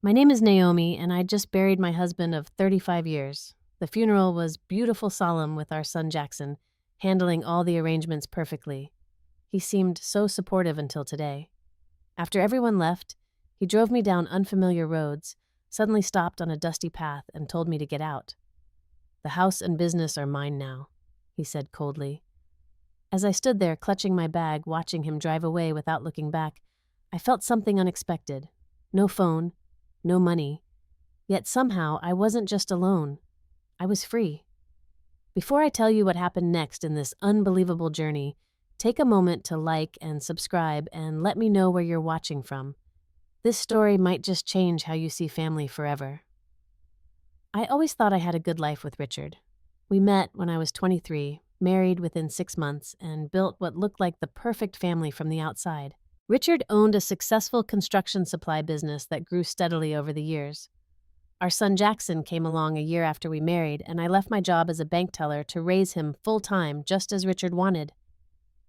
My name is Naomi, and I just buried my husband of 35 years. The funeral was beautiful solemn with our son Jackson, handling all the arrangements perfectly. He seemed so supportive until today. After everyone left, he drove me down unfamiliar roads, suddenly stopped on a dusty path, and told me to get out. "The house and business are mine now," he said coldly. As I stood there clutching my bag, watching him drive away without looking back, I felt something unexpected. No phone, no money. Yet somehow I wasn't just alone. I was free. Before I tell you what happened next in this unbelievable journey, take a moment to like and subscribe and let me know where you're watching from. This story might just change how you see family forever. I always thought I had a good life with Richard. We met when I was 23, married within 6 months, and built what looked like the perfect family from the outside. Richard owned a successful construction supply business that grew steadily over the years. Our son Jackson came along a year after we married, and I left my job as a bank teller to raise him full-time, just as Richard wanted.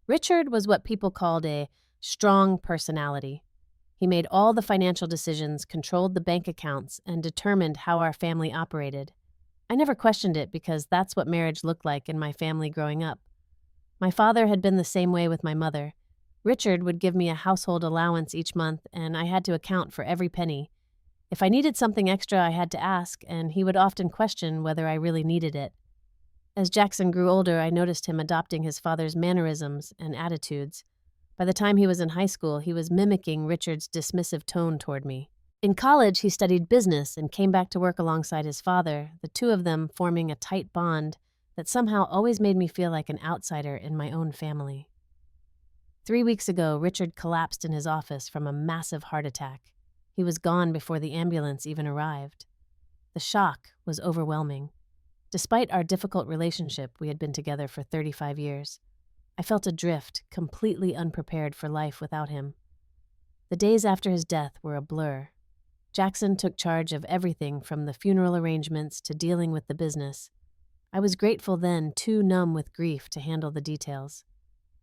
Richard was what people called a strong personality. He made all the financial decisions, controlled the bank accounts, and determined how our family operated. I never questioned it because that's what marriage looked like in my family growing up. My father had been the same way with my mother. Richard would give me a household allowance each month, and I had to account for every penny. If I needed something extra, I had to ask, and he would often question whether I really needed it. As Jackson grew older, I noticed him adopting his father's mannerisms and attitudes. By the time he was in high school, he was mimicking Richard's dismissive tone toward me. In college, he studied business and came back to work alongside his father, the two of them forming a tight bond that somehow always made me feel like an outsider in my own family. 3 weeks ago, Richard collapsed in his office from a massive heart attack. He was gone before the ambulance even arrived. The shock was overwhelming. Despite our difficult relationship, we had been together for 35 years. I felt adrift, completely unprepared for life without him. The days after his death were a blur. Jackson took charge of everything from the funeral arrangements to dealing with the business. I was grateful then, too numb with grief to handle the details.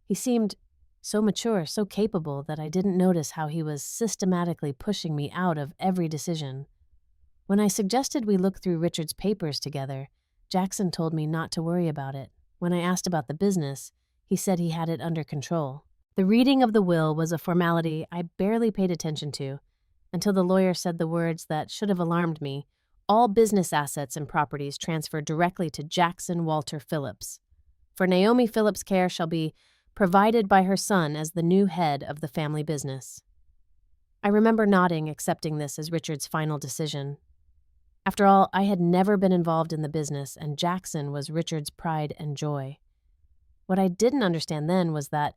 He seemed so mature, so capable that I didn't notice how he was systematically pushing me out of every decision. When I suggested we look through Richard's papers together, Jackson told me not to worry about it. When I asked about the business, he said he had it under control. The reading of the will was a formality I barely paid attention to, until the lawyer said the words that should have alarmed me: "All business assets and properties transfer directly to Jackson Walter Phillips. For Naomi Phillips' care shall be provided by her son as the new head of the family business." I remember nodding, accepting this as Richard's final decision. After all, I had never been involved in the business, and Jackson was Richard's pride and joy. What I didn't understand then was that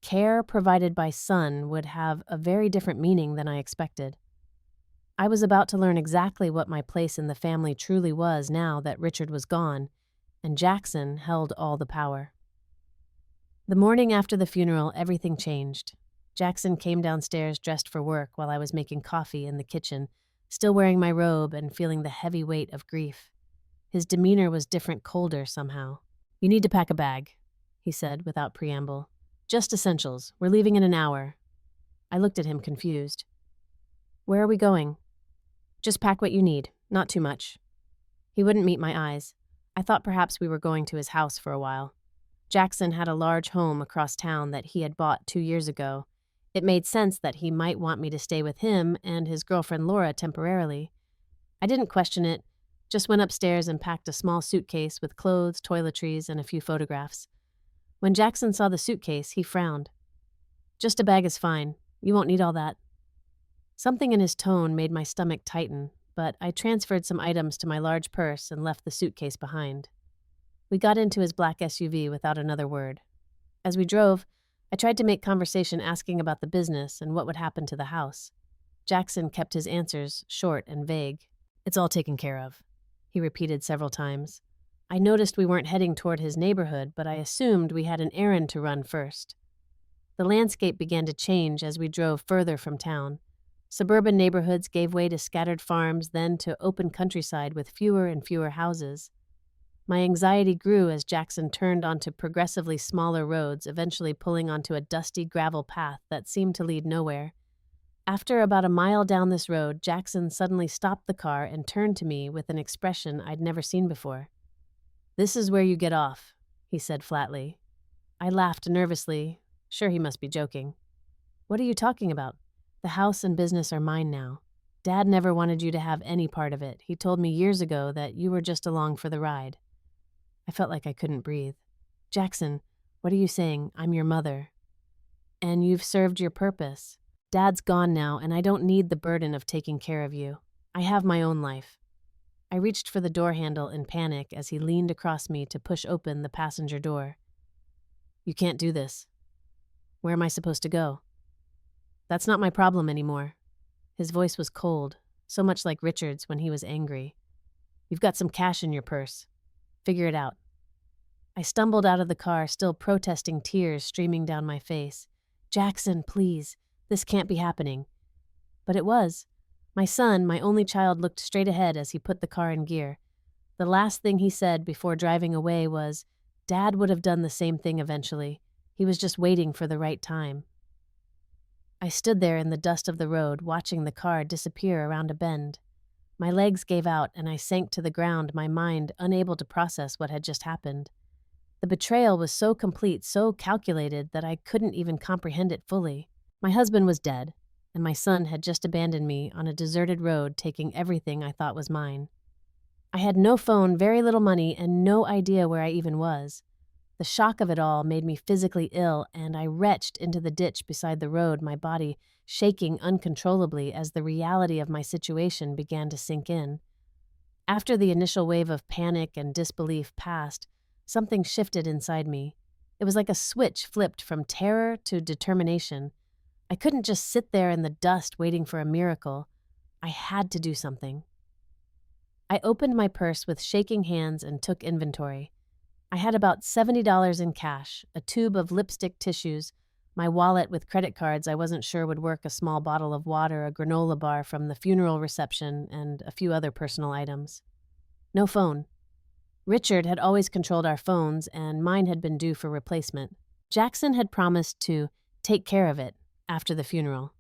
care provided by son would have a very different meaning than I expected. I was about to learn exactly what my place in the family truly was now that Richard was gone, and Jackson held all the power. The morning after the funeral, everything changed. Jackson came downstairs dressed for work while I was making coffee in the kitchen, still wearing my robe and feeling the heavy weight of grief. His demeanor was different, colder somehow. "You need to pack a bag," he said without preamble. "Just essentials. We're leaving in an hour." I looked at him confused. "Where are we going?" "Just pack what you need, not too much." He wouldn't meet my eyes. I thought perhaps we were going to his house for a while. Jackson had a large home across town that he had bought 2 years ago. It made sense that he might want me to stay with him and his girlfriend Laura temporarily. I didn't question it, just went upstairs and packed a small suitcase with clothes, toiletries, and a few photographs. When Jackson saw the suitcase, he frowned. "Just a bag is fine. You won't need all that." Something in his tone made my stomach tighten, but I transferred some items to my large purse and left the suitcase behind. We got into his black SUV without another word. As we drove, I tried to make conversation asking about the business and what would happen to the house. Jackson kept his answers short and vague. "It's all taken care of," he repeated several times. I noticed we weren't heading toward his neighborhood, but I assumed we had an errand to run first. The landscape began to change as we drove further from town. Suburban neighborhoods gave way to scattered farms, then to open countryside with fewer and fewer houses. My anxiety grew as Jackson turned onto progressively smaller roads, eventually pulling onto a dusty gravel path that seemed to lead nowhere. After about a mile down this road, Jackson suddenly stopped the car and turned to me with an expression I'd never seen before. "This is where you get off," he said flatly. I laughed nervously. Sure, he must be joking. "What are you talking about? The house and business are mine now. Dad never wanted you to have any part of it. He told me years ago that you were just along for the ride." I felt like I couldn't breathe. "Jackson, what are you saying? I'm your mother. And you've served your purpose. Dad's gone now, and I don't need the burden of taking care of you. I have my own life." I reached for the door handle in panic as he leaned across me to push open the passenger door. "You can't do this. Where am I supposed to go?" "That's not my problem anymore." His voice was cold, so much like Richard's when he was angry. "You've got some cash in your purse. Figure it out." I stumbled out of the car, still protesting, tears streaming down my face. "Jackson, please. This can't be happening." But it was. My son, my only child, looked straight ahead as he put the car in gear. The last thing he said before driving away was, "Dad would have done the same thing eventually. He was just waiting for the right time." I stood there in the dust of the road, watching the car disappear around a bend. My legs gave out and I sank to the ground, my mind unable to process what had just happened. The betrayal was so complete, so calculated, that I couldn't even comprehend it fully. My husband was dead, and my son had just abandoned me on a deserted road, taking everything I thought was mine. I had no phone, very little money, and no idea where I even was. The shock of it all made me physically ill, and I retched into the ditch beside the road, my body shaking uncontrollably as the reality of my situation began to sink in. After the initial wave of panic and disbelief passed, something shifted inside me. It was like a switch flipped from terror to determination. I couldn't just sit there in the dust waiting for a miracle. I had to do something. I opened my purse with shaking hands and took inventory. I had about $70 in cash, a tube of lipstick tissues, my wallet with credit cards I wasn't sure would work, a small bottle of water, a granola bar from the funeral reception, and a few other personal items. No phone. Richard had always controlled our phones, and mine had been due for replacement. Jackson had promised to take care of it after the funeral.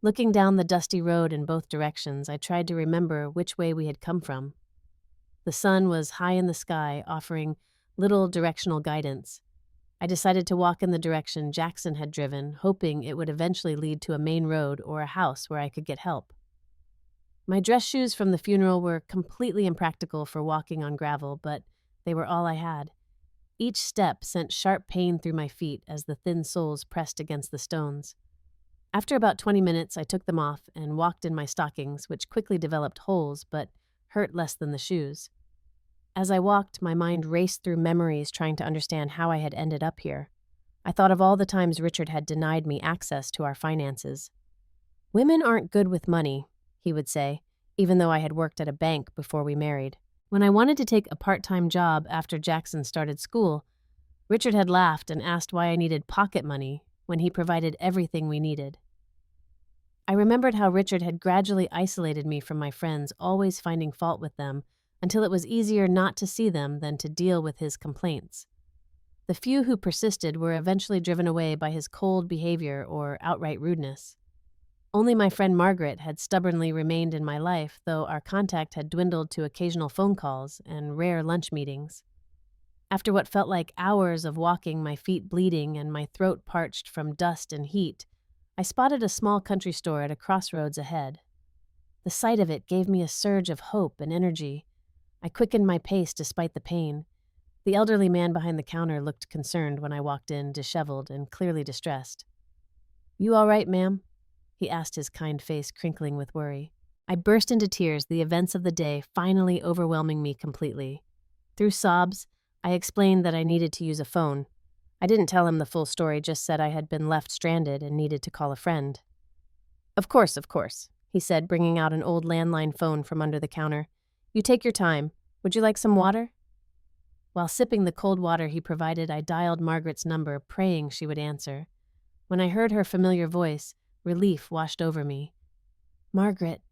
Looking down the dusty road in both directions, I tried to remember which way we had come from. The sun was high in the sky, offering little directional guidance. I decided to walk in the direction Jackson had driven, hoping it would eventually lead to a main road or a house where I could get help. My dress shoes from the funeral were completely impractical for walking on gravel, but they were all I had. Each step sent sharp pain through my feet as the thin soles pressed against the stones. After about 20 minutes, I took them off and walked in my stockings, which quickly developed holes but hurt less than the shoes. As I walked, my mind raced through memories trying to understand how I had ended up here. I thought of all the times Richard had denied me access to our finances. "Women aren't good with money," he would say, even though I had worked at a bank before we married. When I wanted to take a part-time job after Jackson started school, Richard had laughed and asked why I needed pocket money when he provided everything we needed. I remembered how Richard had gradually isolated me from my friends, always finding fault with them, until it was easier not to see them than to deal with his complaints. The few who persisted were eventually driven away by his cold behavior or outright rudeness. Only my friend Margaret had stubbornly remained in my life, though our contact had dwindled to occasional phone calls and rare lunch meetings. After what felt like hours of walking, my feet bleeding and my throat parched from dust and heat, I spotted a small country store at a crossroads ahead. The sight of it gave me a surge of hope and energy. I quickened my pace despite the pain. The elderly man behind the counter looked concerned when I walked in, disheveled and clearly distressed. "You all right, ma'am?" he asked, his kind face crinkling with worry. I burst into tears, the events of the day finally overwhelming me completely. Through sobs, I explained that I needed to use a phone. I didn't tell him the full story, just said I had been left stranded and needed to call a friend. Of course," he said, bringing out an old landline phone from under the counter. "You take your time. Would you like some water?" While sipping the cold water he provided, I dialed Margaret's number, praying she would answer. When I heard her familiar voice, relief washed over me. "Margaret,"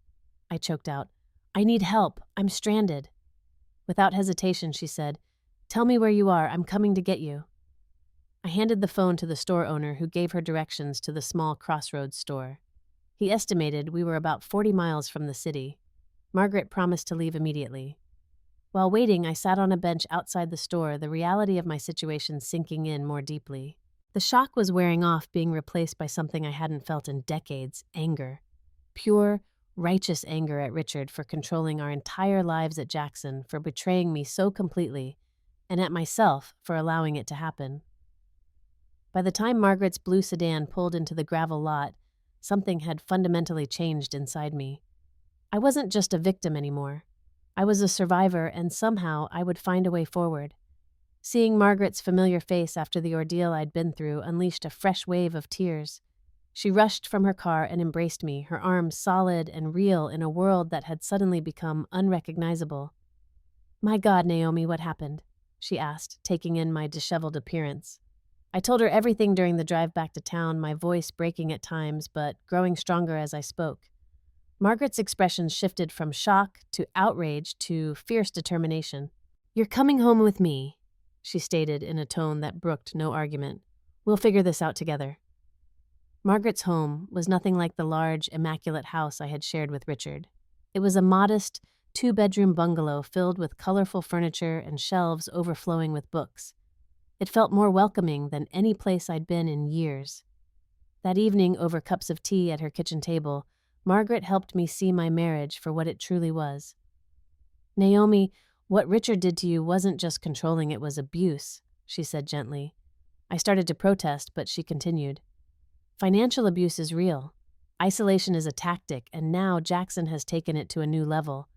I choked out, "I need help. I'm stranded." Without hesitation, she said, "Tell me where you are. I'm coming to get you." I handed the phone to the store owner, who gave her directions to the small crossroads store. He estimated we were about 40 miles from the city. Margaret promised to leave immediately. While waiting, I sat on a bench outside the store, the reality of my situation sinking in more deeply. The shock was wearing off, being replaced by something I hadn't felt in decades: anger. Pure, righteous anger at Richard for controlling our entire lives at Jackson, for betraying me so completely, and at myself for allowing it to happen. By the time Margaret's blue sedan pulled into the gravel lot, something had fundamentally changed inside me. I wasn't just a victim anymore. I was a survivor, and somehow I would find a way forward. Seeing Margaret's familiar face after the ordeal I'd been through unleashed a fresh wave of tears. She rushed from her car and embraced me, her arms solid and real in a world that had suddenly become unrecognizable. "My God, Naomi, what happened?" she asked, taking in my disheveled appearance. I told her everything during the drive back to town, my voice breaking at times, but growing stronger as I spoke. Margaret's expression shifted from shock to outrage to fierce determination. "You're coming home with me," she stated in a tone that brooked no argument. "We'll figure this out together." Margaret's home was nothing like the large, immaculate house I had shared with Richard. It was a modest, two-bedroom bungalow filled with colorful furniture and shelves overflowing with books. It felt more welcoming than any place I'd been in years. That evening, over cups of tea at her kitchen table, Margaret helped me see my marriage for what it truly was. "Naomi, what Richard did to you wasn't just controlling, it was abuse," she said gently. I started to protest, but she continued. "Financial abuse is real. Isolation is a tactic, and now Jackson has taken it to a new level.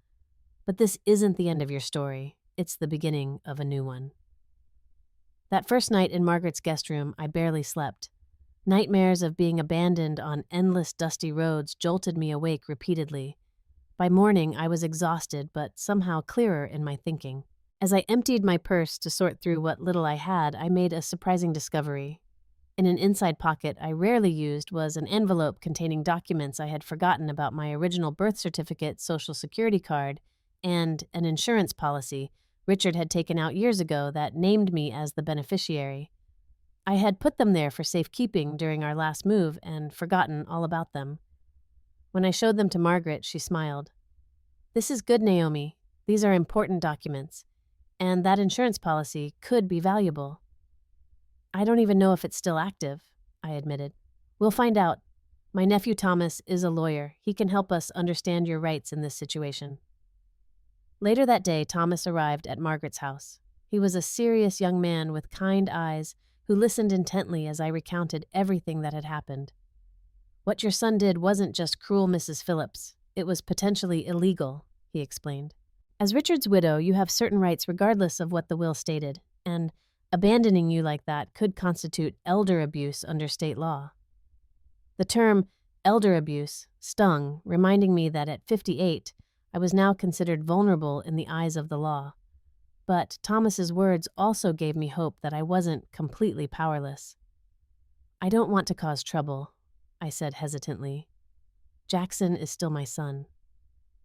But this isn't the end of your story. It's the beginning of a new one." That first night in Margaret's guest room, I barely slept. Nightmares of being abandoned on endless dusty roads jolted me awake repeatedly. By morning, I was exhausted, but somehow clearer in my thinking. As I emptied my purse to sort through what little I had, I made a surprising discovery. In an inside pocket I rarely used was an envelope containing documents I had forgotten about: my original birth certificate, social security card, and an insurance policy Richard had taken out years ago that named me as the beneficiary. I had put them there for safekeeping during our last move and forgotten all about them. When I showed them to Margaret, she smiled. "This is good, Naomi. These are important documents, and that insurance policy could be valuable." "I don't even know if it's still active," I admitted. "We'll find out. My nephew Thomas is a lawyer. He can help us understand your rights in this situation." Later that day, Thomas arrived at Margaret's house. He was a serious young man with kind eyes who listened intently as I recounted everything that had happened. "What your son did wasn't just cruel, Mrs. Phillips. It was potentially illegal," he explained. "As Richard's widow, you have certain rights regardless of what the will stated, and abandoning you like that could constitute elder abuse under state law." The term elder abuse stung, reminding me that at 58, I was now considered vulnerable in the eyes of the law. But Thomas's words also gave me hope that I wasn't completely powerless. "I don't want to cause trouble," I said hesitantly. "Jackson is still my son."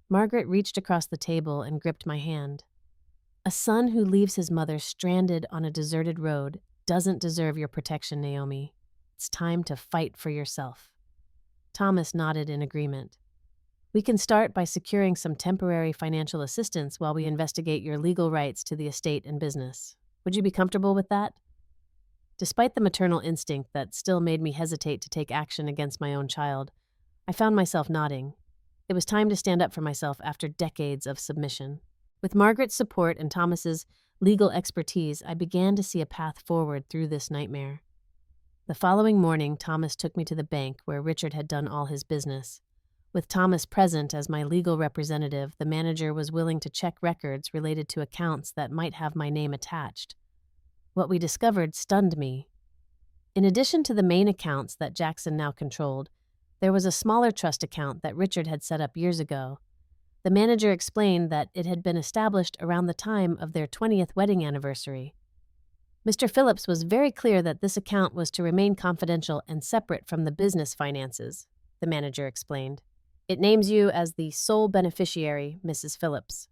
Margaret reached across the table and gripped my hand. "A son who leaves his mother stranded on a deserted road doesn't deserve your protection, Naomi. It's time to fight for yourself." Thomas nodded in agreement. "We can start by securing some temporary financial assistance while we investigate your legal rights to the estate and business. Would you be comfortable with that?" Despite the maternal instinct that still made me hesitate to take action against my own child, I found myself nodding. It was time to stand up for myself after decades of submission. With Margaret's support and Thomas's legal expertise, I began to see a path forward through this nightmare. The following morning, Thomas took me to the bank where Richard had done all his business. With Thomas present as my legal representative, the manager was willing to check records related to accounts that might have my name attached. What we discovered stunned me. In addition to the main accounts that Jackson now controlled, there was a smaller trust account that Richard had set up years ago. The manager explained that it had been established around the time of their 20th wedding anniversary. Mr. Phillips was very clear that this account was to remain confidential and separate from the business finances, the manager explained. "It names you as the sole beneficiary, Mrs. Phillips."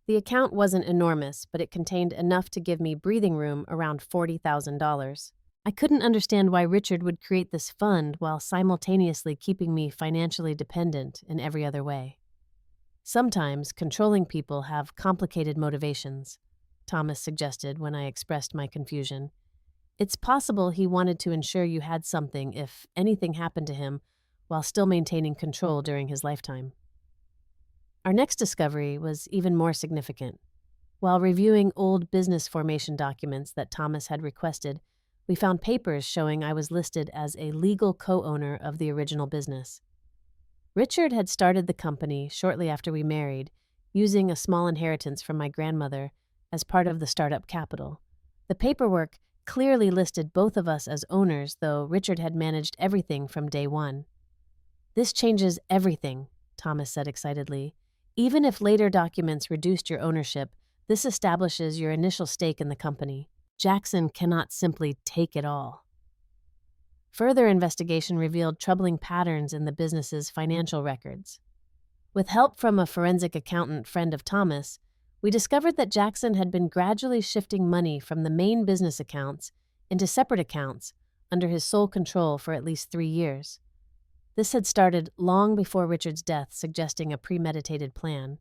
The account wasn't enormous, but it contained enough to give me breathing room around $40,000. I couldn't understand why Richard would create this fund while simultaneously keeping me financially dependent in every other way. Sometimes controlling people have complicated motivations, Thomas suggested when I expressed my confusion. It's possible he wanted to ensure you had something if anything happened to him while still maintaining control during his lifetime. Our next discovery was even more significant. While reviewing old business formation documents that Thomas had requested, we found papers showing I was listed as a legal co-owner of the original business. Richard had started the company shortly after we married, using a small inheritance from my grandmother as part of the startup capital. The paperwork clearly listed both of us as owners, though Richard had managed everything from day one. "This changes everything," Thomas said excitedly. "Even if later documents reduced your ownership, this establishes your initial stake in the company. Jackson cannot simply take it all." Further investigation revealed troubling patterns in the business's financial records. With help from a forensic accountant friend of Thomas, we discovered that Jackson had been gradually shifting money from the main business accounts into separate accounts under his sole control for at least 3 years. This had started long before Richard's death, suggesting a premeditated plan.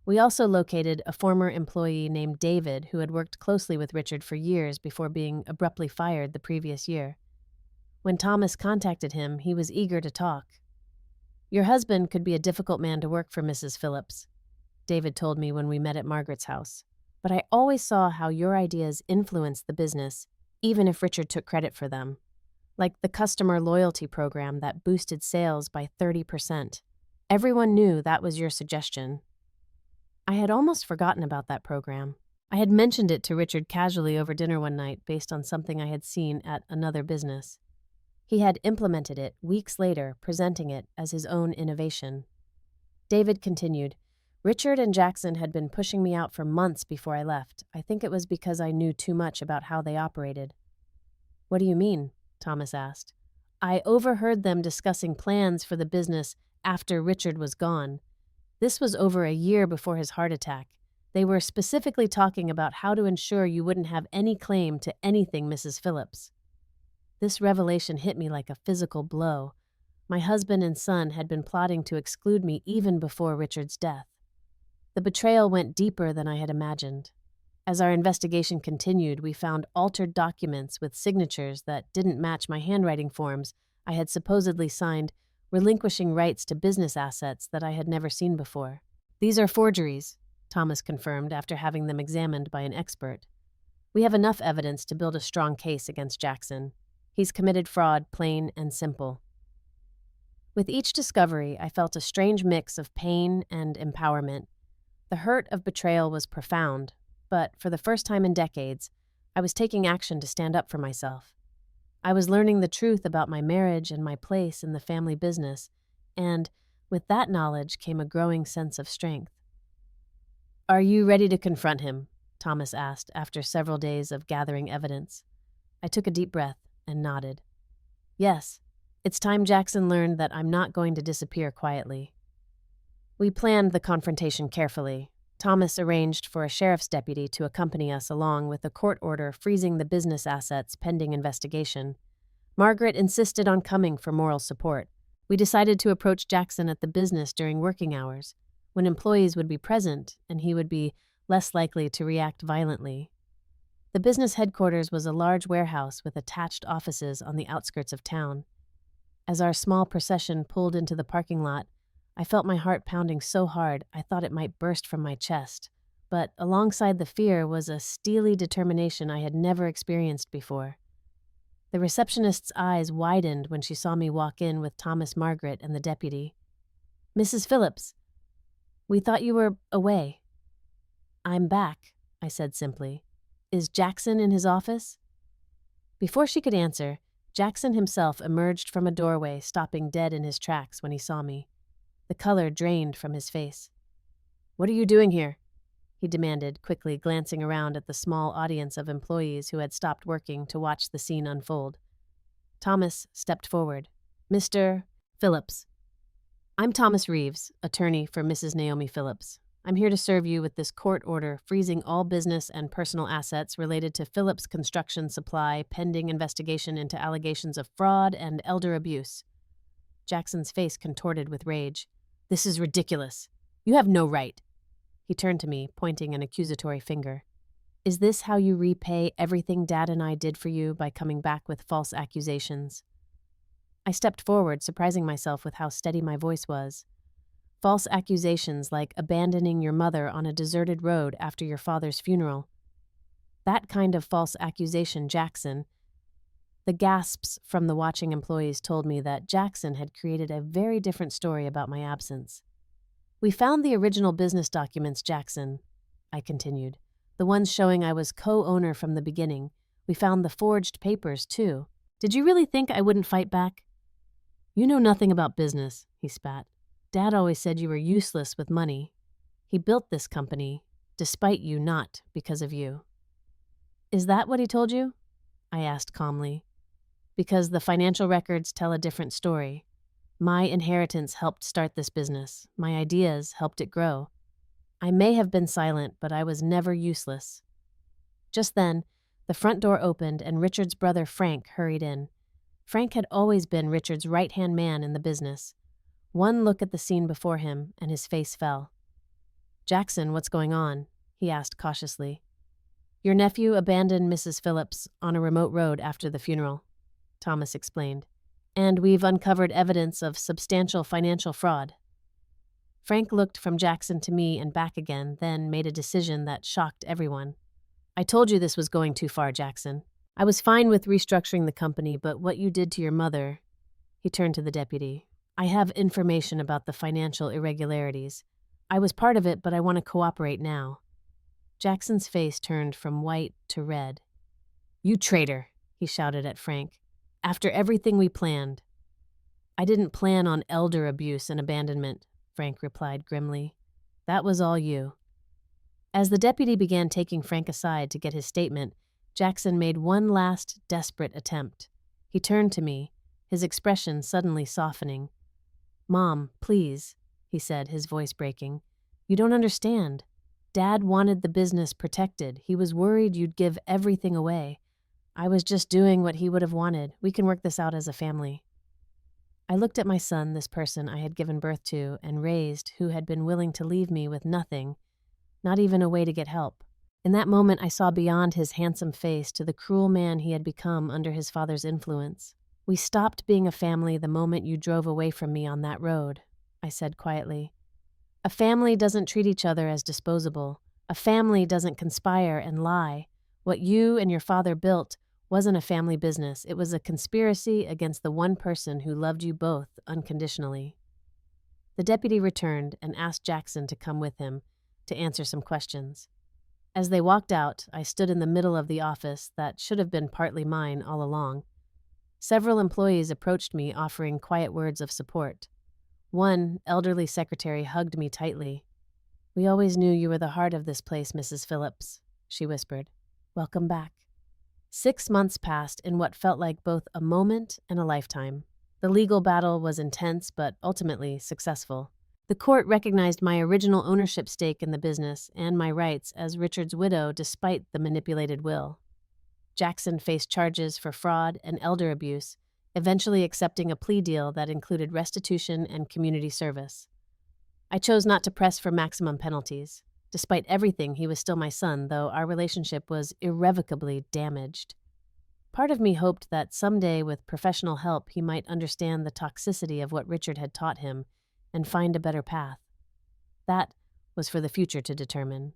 We also located a former employee named David who had worked closely with Richard for years before being abruptly fired the previous year. When Thomas contacted him, he was eager to talk. "Your husband could be a difficult man to work for, Mrs. Phillips," David told me when we met at Margaret's house. "But I always saw how your ideas influenced the business, even if Richard took credit for them. Like the customer loyalty program that boosted sales by 30%. Everyone knew that was your suggestion." I had almost forgotten about that program. I had mentioned it to Richard casually over dinner one night based on something I had seen at another business. He had implemented it weeks later, presenting it as his own innovation. David continued, "Richard and Jackson had been pushing me out for months before I left. I think it was because I knew too much about how they operated." "What do you mean?" Thomas asked. "I overheard them discussing plans for the business after Richard was gone. This was over a year before his heart attack. They were specifically talking about how to ensure you wouldn't have any claim to anything, Mrs. Phillips." This revelation hit me like a physical blow. My husband and son had been plotting to exclude me even before Richard's death. The betrayal went deeper than I had imagined. As our investigation continued, we found altered documents with signatures that didn't match my handwriting forms I had supposedly signed, relinquishing rights to business assets that I had never seen before. "These are forgeries," Thomas confirmed after having them examined by an expert. "We have enough evidence to build a strong case against Jackson. He's committed fraud, plain and simple." With each discovery, I felt a strange mix of pain and empowerment. The hurt of betrayal was profound, but for the first time in decades, I was taking action to stand up for myself. I was learning the truth about my marriage and my place in the family business, and with that knowledge came a growing sense of strength. "Are you ready to confront him?" Thomas asked after several days of gathering evidence. I took a deep breath and nodded. "Yes, it's time Jackson learned that I'm not going to disappear quietly." We planned the confrontation carefully. Thomas arranged for a sheriff's deputy to accompany us along with a court order freezing the business assets pending investigation. Margaret insisted on coming for moral support. We decided to approach Jackson at the business during working hours, when employees would be present and he would be less likely to react violently. The business headquarters was a large warehouse with attached offices on the outskirts of town. As our small procession pulled into the parking lot, I felt my heart pounding so hard I thought it might burst from my chest. But alongside the fear was a steely determination I had never experienced before. The receptionist's eyes widened when she saw me walk in with Thomas, Margaret, and the deputy. "Mrs. Phillips, we thought you were away." "I'm back," I said simply. "Is Jackson in his office?" Before she could answer, Jackson himself emerged from a doorway, stopping dead in his tracks when he saw me. The color drained from his face. "What are you doing here?" he demanded, quickly glancing around at the small audience of employees who had stopped working to watch the scene unfold. Thomas stepped forward. "Mr. Phillips." "I'm Thomas Reeves, attorney for Mrs. Naomi Phillips. I'm here to serve you with this court order freezing all business and personal assets related to Phillips Construction Supply pending investigation into allegations of fraud and elder abuse. Jackson's face contorted with rage. This is ridiculous. You have no right. He turned to me, pointing an accusatory finger. Is this how you repay everything Dad and I did for you by coming back with false accusations? I stepped forward, surprising myself with how steady my voice was. False accusations like abandoning your mother on a deserted road after your father's funeral. That kind of false accusation, Jackson. The gasps from the watching employees told me that Jackson had created a very different story about my absence. We found the original business documents, Jackson, I continued. The ones showing I was co-owner from the beginning. We found the forged papers, too. Did you really think I wouldn't fight back? You know nothing about business, he spat. Dad always said you were useless with money. He built this company, despite you, not because of you. Is that what he told you? I asked calmly. Because the financial records tell a different story. My inheritance helped start this business. My ideas helped it grow. I may have been silent, but I was never useless. Just then, the front door opened and Richard's brother Frank hurried in. Frank had always been Richard's right-hand man in the business. One look at the scene before him, and his face fell. Jackson, what's going on? He asked cautiously. Your nephew abandoned Mrs. Phillips on a remote road after the funeral, Thomas explained. And we've uncovered evidence of substantial financial fraud. Frank looked from Jackson to me and back again, then made a decision that shocked everyone. I told you this was going too far, Jackson. I was fine with restructuring the company, but what you did to your mother... He turned to the deputy. I have information about the financial irregularities. I was part of it, but I want to cooperate now. Jackson's face turned from white to red. You traitor, he shouted at Frank. After everything we planned. I didn't plan on elder abuse and abandonment, Frank replied grimly. That was all you. As the deputy began taking Frank aside to get his statement, Jackson made one last desperate attempt. He turned to me, his expression suddenly softening. Mom, please, he said, his voice breaking. You don't understand. Dad wanted the business protected. He was worried you'd give everything away. I was just doing what he would have wanted. We can work this out as a family. I looked at my son, this person I had given birth to and raised, who had been willing to leave me with nothing, not even a way to get help. In that moment, I saw beyond his handsome face to the cruel man he had become under his father's influence. We stopped being a family the moment you drove away from me on that road, I said quietly. A family doesn't treat each other as disposable. A family doesn't conspire and lie. What you and your father built wasn't a family business. It was a conspiracy against the one person who loved you both unconditionally. The deputy returned and asked Jackson to come with him to answer some questions. As they walked out, I stood in the middle of the office that should have been partly mine all along. Several employees approached me offering quiet words of support. One elderly secretary hugged me tightly. We always knew you were the heart of this place, Mrs. Phillips, she whispered. Welcome back. 6 months passed in what felt like both a moment and a lifetime. The legal battle was intense, but ultimately successful. The court recognized my original ownership stake in the business and my rights as Richard's widow despite the manipulated will. Jackson faced charges for fraud and elder abuse, eventually accepting a plea deal that included restitution and community service. I chose not to press for maximum penalties. Despite everything, he was still my son, though our relationship was irrevocably damaged. Part of me hoped that someday, with professional help, he might understand the toxicity of what Richard had taught him and find a better path. That was for the future to determine.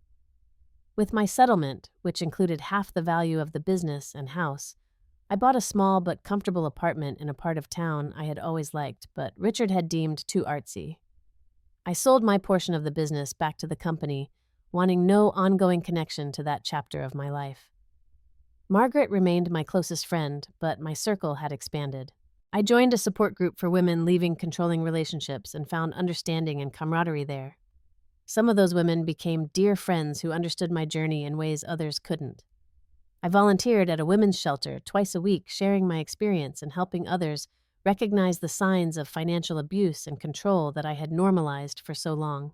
With my settlement, which included half the value of the business and house, I bought a small but comfortable apartment in a part of town I had always liked, but Richard had deemed too artsy. I sold my portion of the business back to the company, wanting no ongoing connection to that chapter of my life. Margaret remained my closest friend, but my circle had expanded. I joined a support group for women leaving controlling relationships and found understanding and camaraderie there. Some of those women became dear friends who understood my journey in ways others couldn't. I volunteered at a women's shelter twice a week, sharing my experience and helping others recognize the signs of financial abuse and control that I had normalized for so long.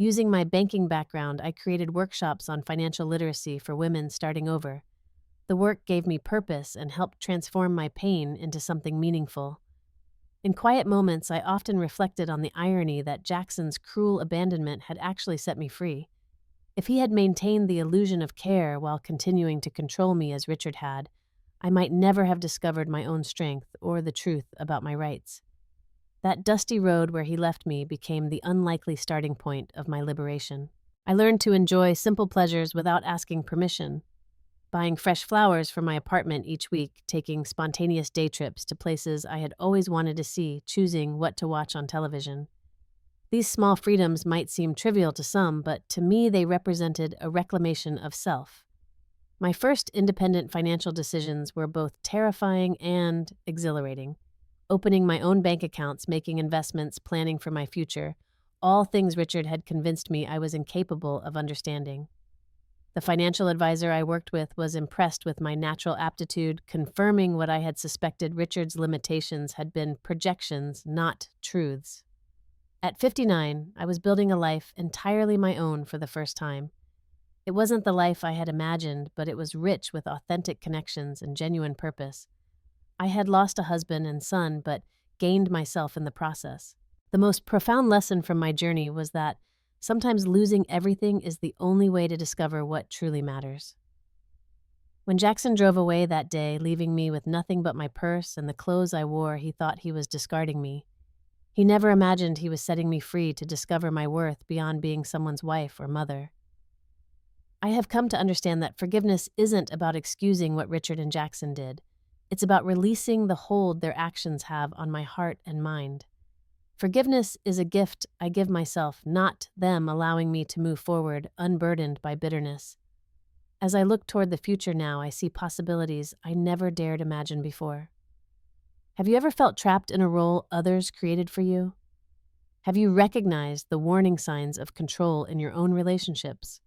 Using my banking background, I created workshops on financial literacy for women starting over. The work gave me purpose and helped transform my pain into something meaningful. In quiet moments, I often reflected on the irony that Jackson's cruel abandonment had actually set me free. If he had maintained the illusion of care while continuing to control me as Richard had, I might never have discovered my own strength or the truth about my rights. That dusty road where he left me became the unlikely starting point of my liberation. I learned to enjoy simple pleasures without asking permission, buying fresh flowers for my apartment each week, taking spontaneous day trips to places I had always wanted to see, choosing what to watch on television. These small freedoms might seem trivial to some, but to me they represented a reclamation of self. My first independent financial decisions were both terrifying and exhilarating. Opening my own bank accounts, making investments, planning for my future, all things Richard had convinced me I was incapable of understanding. The financial advisor I worked with was impressed with my natural aptitude, confirming what I had suspected Richard's limitations had been projections, not truths. At 59, I was building a life entirely my own for the first time. It wasn't the life I had imagined, but it was rich with authentic connections and genuine purpose. I had lost a husband and son, but gained myself in the process. The most profound lesson from my journey was that sometimes losing everything is the only way to discover what truly matters. When Jackson drove away that day, leaving me with nothing but my purse and the clothes I wore, he thought he was discarding me. He never imagined he was setting me free to discover my worth beyond being someone's wife or mother. I have come to understand that forgiveness isn't about excusing what Richard and Jackson did. It's about releasing the hold their actions have on my heart and mind. Forgiveness is a gift I give myself, not them allowing me to move forward unburdened by bitterness. As I look toward the future now, I see possibilities I never dared imagine before. Have you ever felt trapped in a role others created for you? Have you recognized the warning signs of control in your own relationships?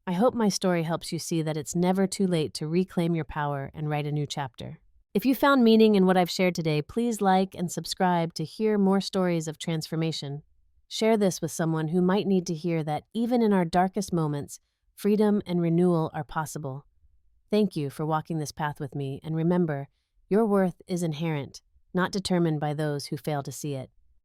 I hope my story helps you see that it's never too late to reclaim your power and write a new chapter. If you found meaning in what I've shared today, please like and subscribe to hear more stories of transformation. Share this with someone who might need to hear that even in our darkest moments, freedom and renewal are possible. Thank you for walking this path with me, and remember, your worth is inherent, not determined by those who fail to see it.